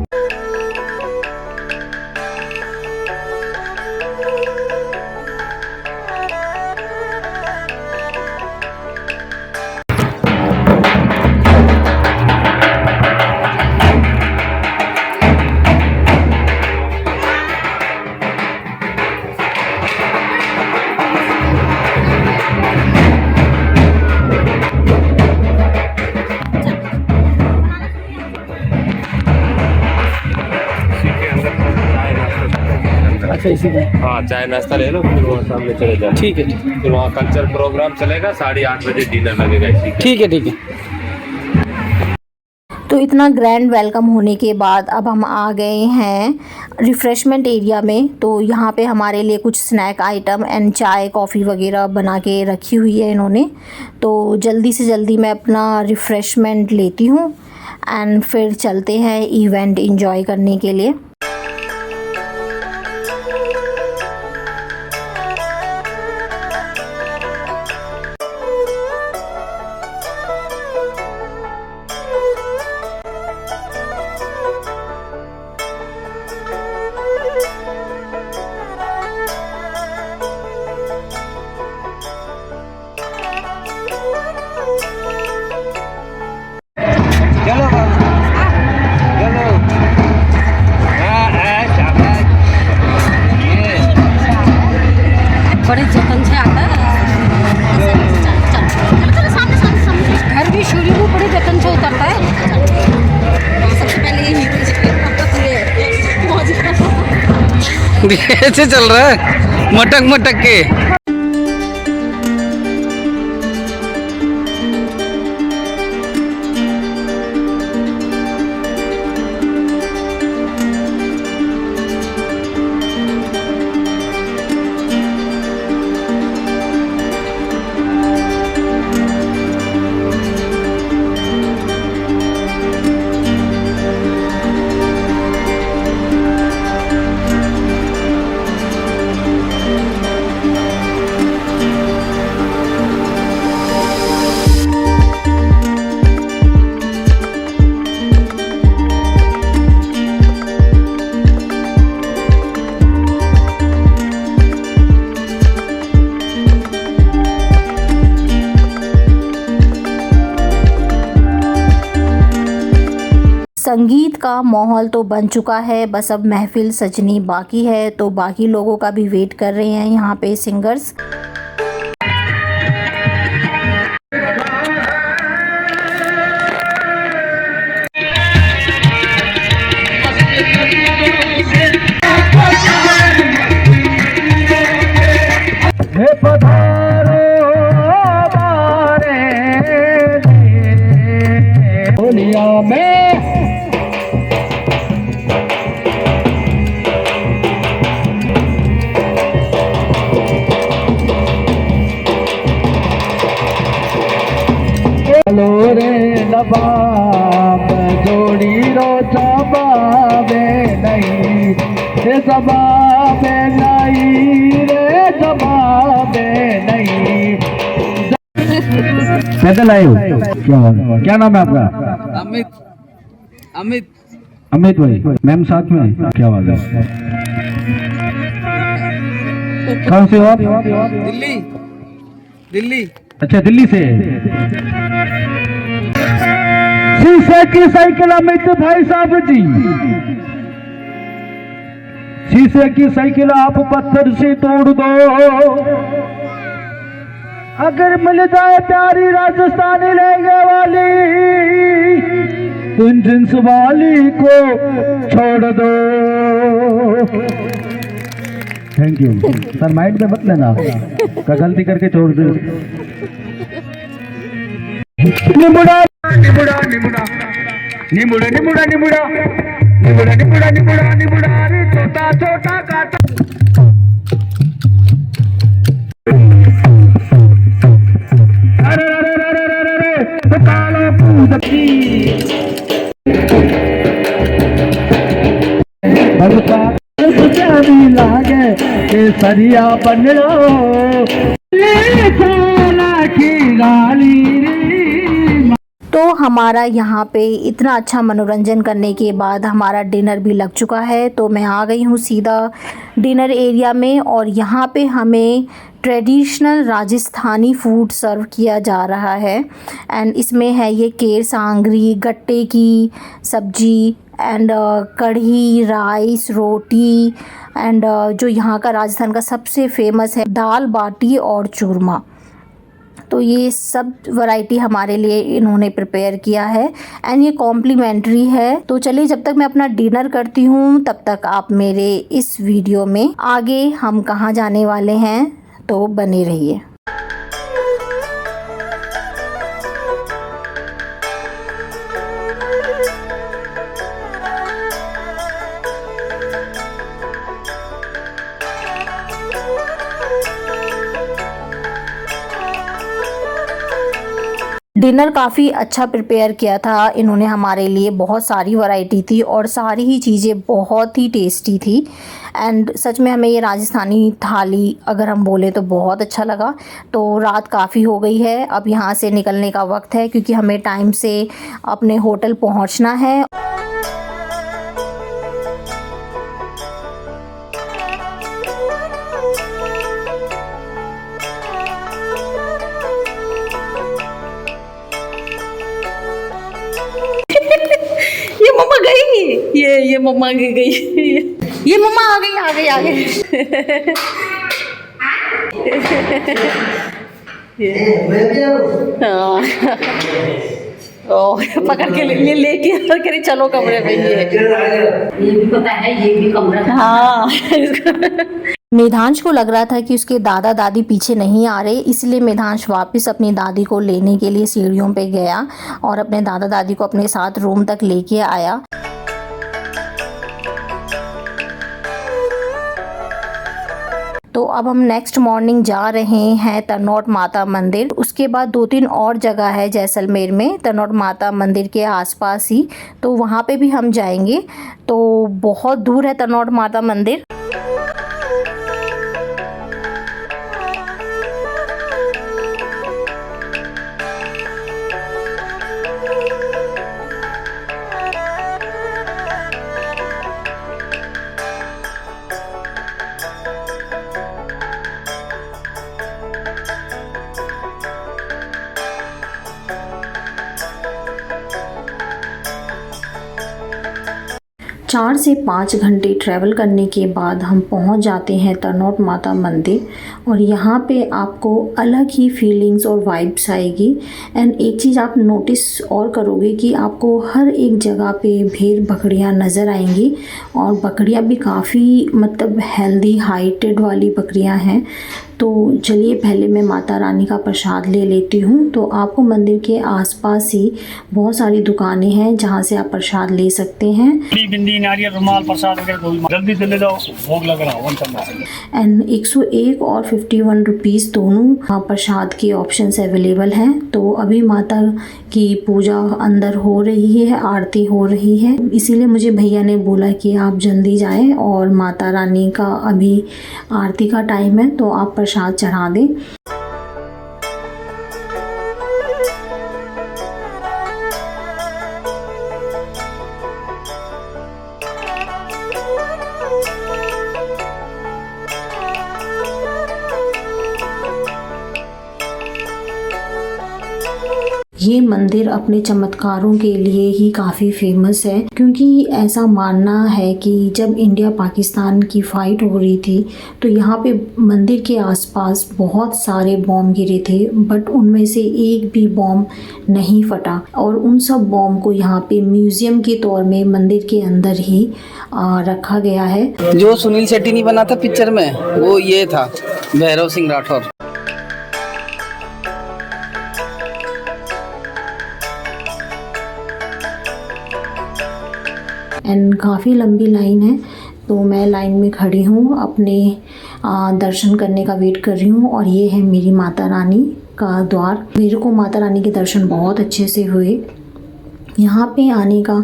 अच्छा इसी में हाँ, चाय नाश्ता ले लो, फिर वहाँ सामने चले जाओ। ठीक है फिर वहाँ कल्चर प्रोग्राम चलेगा, 8:30 बजे डिनर लगेगा इसी का। ठीक है ठीक है। तो इतना ग्रैंड वेलकम होने के बाद अब हम आ गए हैं रिफ़्रेशमेंट एरिया में। तो यहाँ पे हमारे लिए कुछ स्नैक आइटम एंड चाय कॉफ़ी वगैरह बना के रखी हुई है इन्होंने। तो जल्दी से जल्दी मैं अपना रिफ़्रेशमेंट लेती हूँ एंड फिर चलते हैं इवेंट एंजॉय करने के लिए। बड़े जतन से आता है। घर भी शुरू भी बड़े जतन से उतरता है। सबसे पहले ये ऐसे चल रहा है मटक मटक के। संगीत का माहौल तो बन चुका है, बस अब महफिल सजनी बाकी है। तो बाकी लोगों का भी वेट कर रहे हैं यहाँ पे सिंगर्स। जबाब जोड़ी रो जबाबे नहीं रे जबाबे नहीं रे जबाबे नहीं। पैदल आए हो क्या नाम है आपका? अमित। अमित अमित भाई, मैम साथ में क्या बात है? कहाँ से हो आप? दिल्ली। दिल्ली। अच्छा, दिल्ली से। शीशे की साइकिल अमित भाई साहब जी, शीशे की साइकिल आप पत्थर से तोड़ दो, अगर मिल जाए प्यारी राजस्थानी लहंगे वाली तो जींस वाली को छोड़ दो। थैंक यू सर, माइंड में मत लेना, गलती करके छोड़ दो। निमुड़ा निमुड़ा निमुड़ा निमुड़ा निमुड़ा निमुड़ा निमुड़ा निमुड़ा निमुड़ा निमुड़ा रे छोटा छोटा काटा। अरे अरे अरे अरे अरे काला पूजकी बलका भी लागे केसरिया बनलो की गाली। तो हमारा यहाँ पे इतना अच्छा मनोरंजन करने के बाद हमारा डिनर भी लग चुका है। तो मैं आ गई हूँ सीधा डिनर एरिया में और यहाँ पे हमें ट्रेडिशनल राजस्थानी फूड सर्व किया जा रहा है। एंड इसमें है ये केर सांगरी, गट्टे की सब्जी and kadhi, rice, roti and जो यहाँ का राजस्थान का सबसे फेमस है दाल बाटी और चूरमा। तो ये सब वैरायटी हमारे लिए इन्होंने प्रिपेयर किया है एंड ये कॉम्प्लीमेंट्री है। तो चलिए जब तक मैं अपना डिनर करती हूँ तब तक आप मेरे इस वीडियो में आगे हम कहाँ जाने वाले हैं तो बने रहिए। डिनर काफ़ी अच्छा प्रिपेयर किया था इन्होंने हमारे लिए, बहुत सारी वैरायटी थी और सारी ही चीज़ें बहुत ही टेस्टी थी। एंड सच में हमें ये राजस्थानी थाली अगर हम बोले तो बहुत अच्छा लगा। तो रात काफ़ी हो गई है, अब यहाँ से निकलने का वक्त है क्योंकि हमें टाइम से अपने होटल पहुँचना है। ये मम्मा गई, ये मम्मा गई, ये मम्मा आ गई। पकड़ के ये लेके करे चलो कमरे में। ये भी पता है, ये भी कमरा। हाँ मेधांश को लग रहा था कि उसके दादा दादी पीछे नहीं आ रहे, इसलिए मेधांश वापस अपनी दादी को लेने के लिए सीढ़ियों पे गया और अपने दादा दादी को अपने साथ रूम तक लेके आया। तो अब हम नेक्स्ट मॉर्निंग जा रहे हैं तनोट माता मंदिर। उसके बाद 2-3 और जगह है जैसलमेर में तनोट माता मंदिर के आसपास ही, तो वहाँ पे भी हम जाएंगे। तो बहुत दूर है तनोट माता मंदिर। चार से 5 घंटे ट्रैवल करने के बाद हम पहुंच जाते हैं तनोट माता मंदिर और यहाँ पे आपको अलग ही फीलिंग्स और वाइब्स आएगी। एंड एक चीज़ आप नोटिस और करोगे कि आपको हर एक जगह पे भेड़ बकरियाँ नज़र आएंगी और बकरियाँ भी काफ़ी मतलब हेल्दी हाइटेड वाली बकरियाँ हैं। तो चलिए पहले मैं माता रानी का प्रसाद ले लेती हूँ। तो आपको मंदिर के आसपास ही बहुत सारी दुकानें हैं जहाँ से आप प्रसाद ले सकते हैं। बिंदी नारियल रुमाल प्रसाद वगैरह जल्दी से ले जाओ, भोग लग रहा है। एंड 101 और 51 रुपीज़ दोनों प्रसाद के ऑप्शंस अवेलेबल हैं। तो अभी माता की पूजा अंदर हो रही है, आरती हो रही है, इसीलिए मुझे भैया ने बोला कि आप जल्दी जाएं और माता रानी का अभी आरती का टाइम है तो आप प्रसाद चढ़ा दें। ये मंदिर अपने चमत्कारों के लिए ही काफ़ी फेमस है क्योंकि ऐसा मानना है कि जब इंडिया पाकिस्तान की फ़ाइट हो रही थी तो यहाँ पे मंदिर के आसपास बहुत सारे बॉम्ब गिरे थे, बट उनमें से एक भी बॉम्ब नहीं फटा और उन सब बॉम्ब को यहाँ पे म्यूज़ियम के तौर में मंदिर के अंदर ही रखा गया है। जो सुनील शेट्टी नहीं बना था पिक्चर में वो ये था, भैरव सिंह राठौर। एंड काफ़ी लंबी लाइन है तो मैं लाइन में खड़ी हूँ, अपने दर्शन करने का वेट कर रही हूँ। और ये है मेरी माता रानी का द्वार। मेरे को माता रानी के दर्शन बहुत अच्छे से हुए यहाँ पे आने का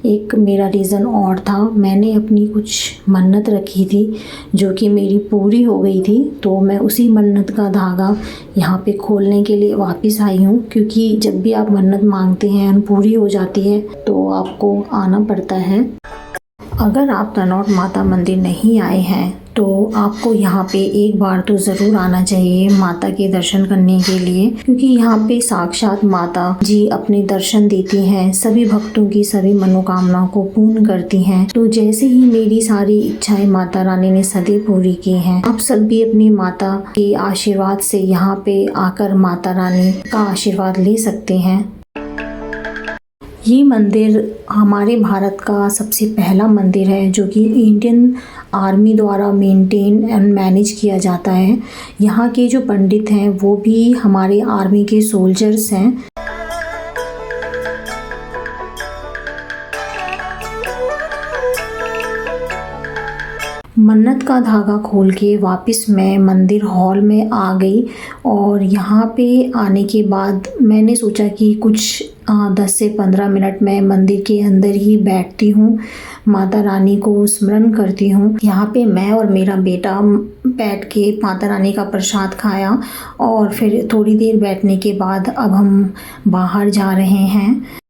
एक मेरा रीज़न और था। मैंने अपनी कुछ मन्नत रखी थी जो कि मेरी पूरी हो गई थी, तो मैं उसी मन्नत का धागा यहाँ पे खोलने के लिए वापस आई हूँ, क्योंकि जब भी आप मन्नत मांगते हैं पूरी हो जाती है तो आपको आना पड़ता है। अगर आप तनौट माता मंदिर नहीं आए हैं तो आपको यहाँ पे एक बार तो ज़रूर आना चाहिए माता के दर्शन करने के लिए, क्योंकि यहाँ पे साक्षात माता जी अपने दर्शन देती हैं, सभी भक्तों की सभी मनोकामनाओं को पूर्ण करती हैं। तो जैसे ही मेरी सारी इच्छाएं माता रानी ने सदैव पूरी की हैं, आप सब भी अपनी माता के आशीर्वाद से यहाँ पे आकर माता रानी का आशीर्वाद ले सकते हैं। ये मंदिर हमारे भारत का सबसे पहला मंदिर है जो कि इंडियन आर्मी द्वारा मेंटेन एंड मैनेज किया जाता है। यहाँ के जो पंडित हैं वो भी हमारे आर्मी के सोल्जर्स हैं। मन्नत का धागा खोल के वापस मैं मंदिर हॉल में आ गई और यहाँ पे आने के बाद मैंने सोचा कि कुछ 10 से 15 मिनट मैं मंदिर के अंदर ही बैठती हूँ, माता रानी को स्मरण करती हूँ। यहाँ पे मैं और मेरा बेटा बैठ के माता रानी का प्रसाद खाया और फिर थोड़ी देर बैठने के बाद अब हम बाहर जा रहे हैं।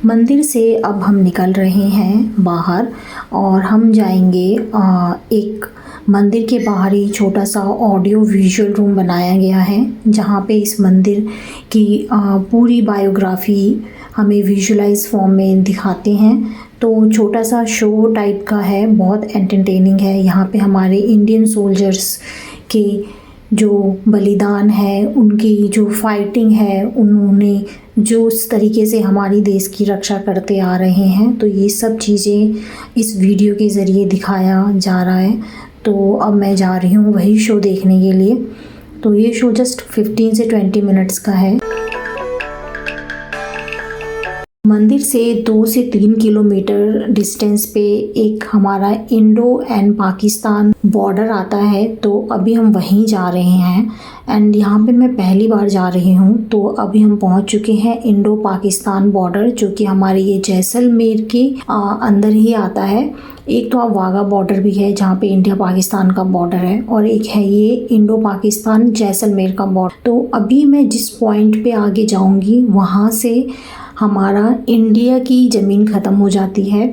मंदिर से अब हम निकल रहे हैं बाहर और हम जाएंगे एक मंदिर के बाहर ही छोटा सा ऑडियो विजुअल रूम बनाया गया है जहाँ पे इस मंदिर की पूरी बायोग्राफी हमें विजुअलाइज फॉर्म में दिखाते हैं। तो छोटा सा शो टाइप का है, बहुत एंटरटेनिंग है। यहाँ पे हमारे इंडियन सोल्जर्स के जो बलिदान है, उनकी जो फाइटिंग है, उन्होंने जो इस तरीके से हमारी देश की रक्षा करते आ रहे हैं, तो ये सब चीज़ें इस वीडियो के ज़रिए दिखाया जा रहा है। तो अब मैं जा रही हूँ वही शो देखने के लिए। तो ये शो जस्ट 15 से 20 मिनट्स का है। मंदिर से 2 से 3 किलोमीटर डिस्टेंस पे एक हमारा इंडो एंड पाकिस्तान बॉर्डर आता है, तो अभी हम वहीं जा रहे हैं। एंड यहाँ पे मैं पहली बार जा रही हूँ। तो अभी हम पहुँच चुके हैं इंडो पाकिस्तान बॉर्डर, जो कि हमारे ये जैसलमेर के अंदर ही आता है। एक तो वाघा बॉर्डर भी है जहाँ पे इंडिया पाकिस्तान का बॉर्डर है, और एक है ये इंडो पाकिस्तान जैसलमेर का बॉर्डर। तो अभी मैं जिस पॉइंट पे आगे जाऊँगी वहाँ से हमारा इंडिया की ज़मीन ख़त्म हो जाती है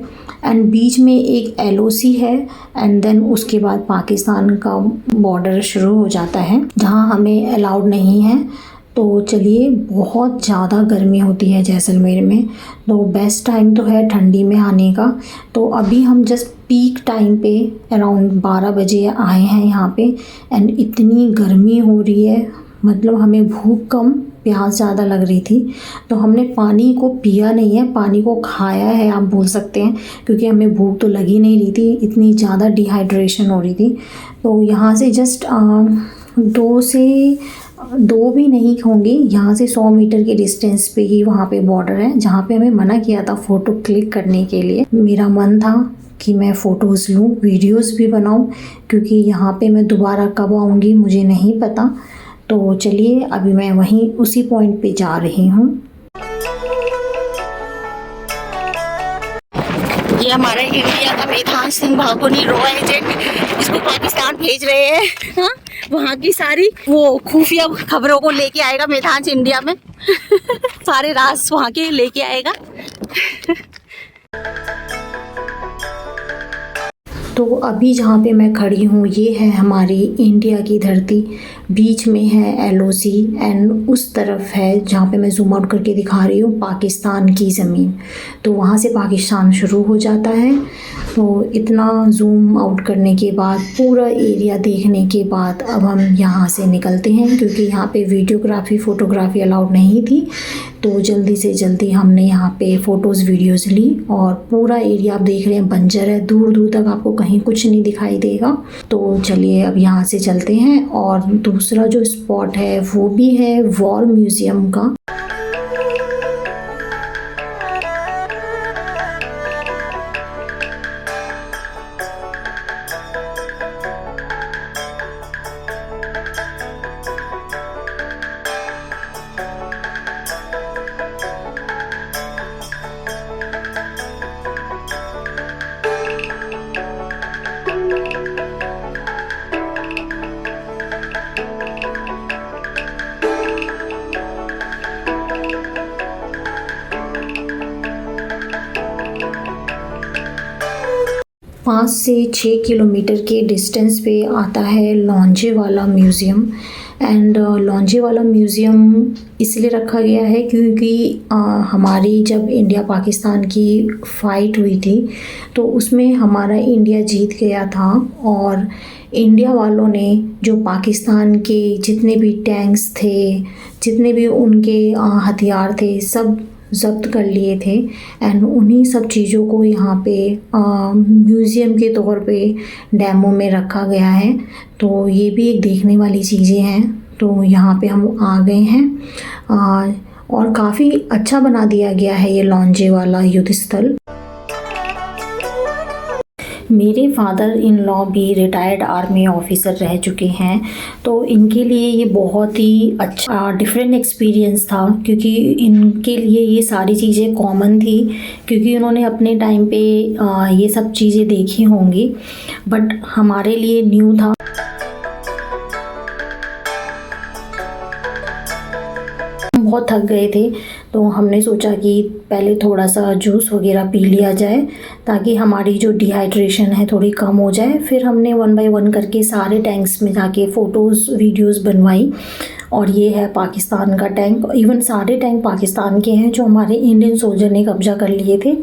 एंड बीच में एक LOC है एंड देन उसके बाद पाकिस्तान का बॉर्डर शुरू हो जाता है जहां हमें अलाउड नहीं है। तो चलिए, बहुत ज़्यादा गर्मी होती है जैसलमेर में, तो बेस्ट टाइम तो है ठंडी में आने का। तो अभी हम जस्ट पीक टाइम पे अराउंड 12 बजे आए हैं यहाँ पे एंड इतनी गर्मी हो रही है, मतलब हमें भूख कम प्यास ज़्यादा लग रही थी। तो हमने पानी को पिया नहीं है, पानी को खाया है आप बोल सकते हैं, क्योंकि हमें भूख तो लगी नहीं रही थी, इतनी ज़्यादा डिहाइड्रेशन हो रही थी। तो यहाँ से जस्ट 2 भी नहीं होंगी, यहाँ से 100 मीटर के डिस्टेंस पे ही वहाँ पे बॉर्डर है, जहाँ पे हमें मना किया था फ़ोटो क्लिक करने के लिए। मेरा मन था कि मैं फ़ोटोज़ लूँ, वीडियोज़ भी बनाऊँ, क्योंकि यहाँ पे मैं दोबारा कब आऊँगी मुझे नहीं पता। तो चलिए, अभी मैं वहीं उसी पॉइंट पे जा रही हूँ। ये हमारे इंडिया का मेधान सिंह भागोनी रॉ एजेंट इसको पाकिस्तान भेज रहे हैं। हाँ? वहाँ की सारी वो खुफिया खबरों को लेके आएगा मेधान से इंडिया में। सारे राज वहाँ के लेके आएगा। तो अभी जहाँ पे मैं खड़ी हूँ ये है हमारी इंडिया की धरती, बीच में है LOC एंड उस तरफ है जहाँ पे मैं जूम आउट करके दिखा रही हूँ पाकिस्तान की ज़मीन। तो वहाँ से पाकिस्तान शुरू हो जाता है। तो इतना जूम आउट करने के बाद, पूरा एरिया देखने के बाद अब हम यहाँ से निकलते हैं, क्योंकि यहाँ पे वीडियोग्राफी फ़ोटोग्राफी अलाउड नहीं थी। तो जल्दी से जल्दी हमने यहाँ पे फ़ोटोज़ वीडियोज़ ली और पूरा एरिया आप देख रहे हैं बंजर है, दूर दूर तक आपको कहीं कहीं कुछ नहीं दिखाई देगा। तो चलिए अब यहाँ से चलते हैं। और दूसरा जो स्पॉट है वो भी है वॉर म्यूज़ियम का। पाँच से 6 किलोमीटर के डिस्टेंस पे आता है लोंजेवाला म्यूज़ियम। एंड लोंजेवाला म्यूज़ियम इसलिए रखा गया है क्योंकि हमारी जब इंडिया पाकिस्तान की फ़ाइट हुई थी तो उसमें हमारा इंडिया जीत गया था। और इंडिया वालों ने जो पाकिस्तान के जितने भी टैंक्स थे, जितने भी उनके हथियार थे, सब ज़ब्त कर लिए थे। एंड उन्हीं सब चीज़ों को यहाँ पे म्यूज़ियम के तौर पे डेमो में रखा गया है। तो ये भी एक देखने वाली चीज़ें हैं। तो यहाँ पे हम आ गए हैं और काफ़ी अच्छा बना दिया गया है ये लोंजेवाला युद्ध स्थल। मेरे फादर इन लॉ भी रिटायर्ड आर्मी ऑफिसर रह चुके हैं, तो इनके लिए ये बहुत ही अच्छा डिफरेंट एक्सपीरियंस था क्योंकि इनके लिए ये सारी चीज़ें कॉमन थी क्योंकि उन्होंने अपने टाइम पे ये सब चीज़ें देखी होंगी, बट हमारे लिए न्यू था। बहुत थक गए थे तो हमने सोचा कि पहले थोड़ा सा जूस वगैरह पी लिया जाए ताकि हमारी जो डिहाइड्रेशन है थोड़ी कम हो जाए। फिर हमने 1 बाय 1 करके सारे टैंक्स में जाके फ़ोटोज़ वीडियोस बनवाई। और ये है पाकिस्तान का टैंक। इवन सारे टैंक पाकिस्तान के हैं जो हमारे इंडियन सोल्जर ने कब्जा कर लिए थे।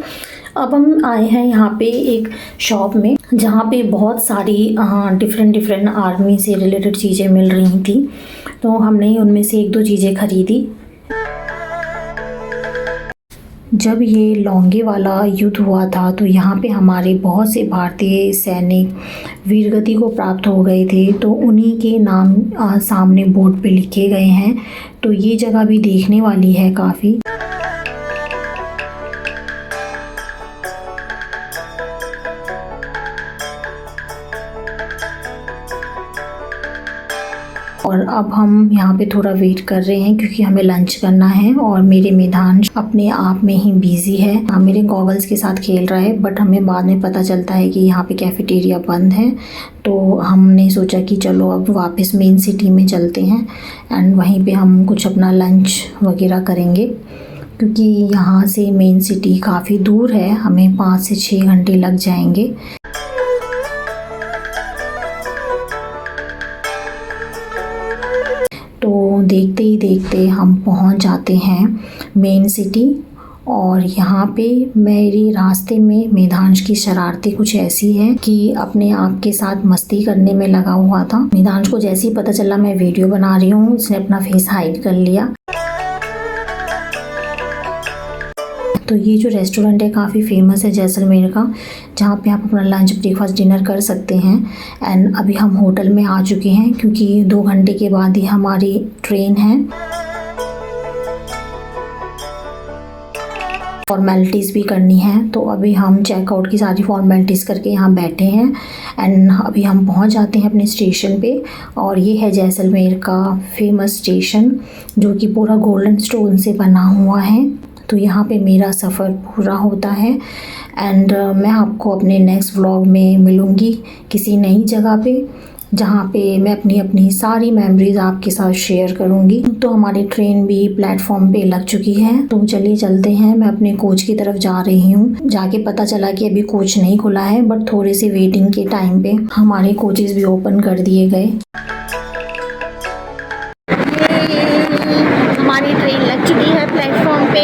अब हम आए हैं यहाँ पे एक शॉप में जहाँ पे बहुत सारी डिफरेंट आर्मी से रिलेटेड चीज़ें मिल रही थी, तो हमने उनमें से 1-2 चीज़ें ख़रीदी। जब ये लोंगेवाला युद्ध हुआ था तो यहाँ पे हमारे बहुत से भारतीय सैनिक वीरगति को प्राप्त हो गए थे, तो उन्हीं के नाम सामने बोर्ड पे लिखे गए हैं। तो ये जगह भी देखने वाली है काफ़ी। और अब हम यहाँ पे थोड़ा वेट कर रहे हैं क्योंकि हमें लंच करना है और मेरे मेधांश अपने आप में ही बिजी है। मेरे गॉगल्स के साथ खेल रहा है, बट हमें बाद में पता चलता है कि यहाँ पे कैफेटेरिया बंद है। तो हमने सोचा कि चलो अब वापस मेन सिटी में चलते हैं एंड वहीं पे हम कुछ अपना लंच वगैरह करेंगे क्योंकि यहाँ से मेन सिटी काफ़ी दूर है, हमें 5 से 6 घंटे लग जाएंगे। तो देखते ही देखते हम पहुंच जाते हैं मेन सिटी। और यहाँ पे मेरे रास्ते में मेधांश की शरारतें कुछ ऐसी हैं कि अपने आप के साथ मस्ती करने में लगा हुआ था। मेधांश को जैसे ही पता चला मैं वीडियो बना रही हूँ, उसने अपना फेस हाइड कर लिया। तो ये जो रेस्टोरेंट है काफ़ी फेमस है जैसलमेर का, जहाँ पे आप अपना लंच ब्रेकफास्ट डिनर कर सकते हैं। एंड अभी हम होटल में आ चुके हैं क्योंकि 2 घंटे के बाद ही हमारी ट्रेन है। फॉर्मेलिटीज़ भी करनी है, तो अभी हम चेकआउट की सारी फॉर्मेलिटीज़ करके यहाँ बैठे हैं एंड अभी हम पहुँच जाते हैं अपने स्टेशन पे। और ये है जैसलमेर का फेमस स्टेशन जो कि पूरा गोल्डन स्टोन से बना हुआ है। तो यहाँ पे मेरा सफ़र पूरा होता है एंड मैं आपको अपने नेक्स्ट व्लॉग में मिलूँगी किसी नई जगह पे जहाँ पे मैं अपनी सारी मेमोरीज़ आपके साथ शेयर करूँगी। तो हमारी ट्रेन भी प्लेटफॉर्म पे लग चुकी है, तो चलिए चलते हैं। मैं अपने कोच की तरफ जा रही हूँ। जाके पता चला कि अभी कोच नहीं खुला है, बट थोड़े से वेटिंग के टाइम पे हमारे कोचेज़ भी ओपन कर दिए गए। हमारी ट्रेन लग चुकी है प्लेटफॉर्म पे,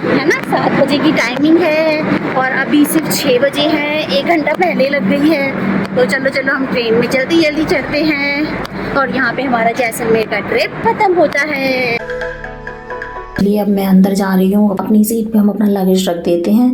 है ना। 7 बजे की टाइमिंग है और अभी सिर्फ 6 बजे है, 1 घंटा पहले लग गई है। तो चलो हम ट्रेन में जल्दी चढ़ते हैं और यहाँ पे हमारा जैसलमेर का ट्रिप खत्म होता है। चलिए अब मैं अंदर जा रही हूँ। अपनी सीट पे हम अपना लगेज रख देते हैं।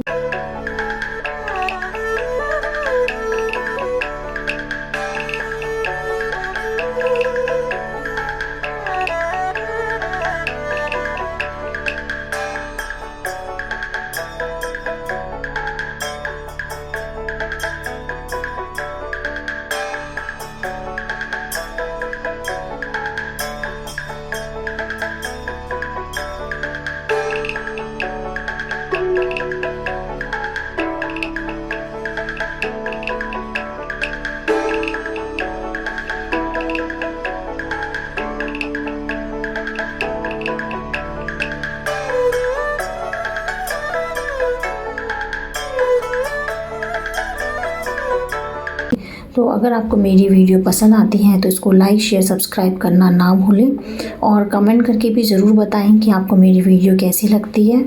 तो अगर आपको मेरी वीडियो पसंद आती है तो इसको लाइक शेयर सब्सक्राइब करना ना भूलें और कमेंट करके भी ज़रूर बताएं कि आपको मेरी वीडियो कैसी लगती है।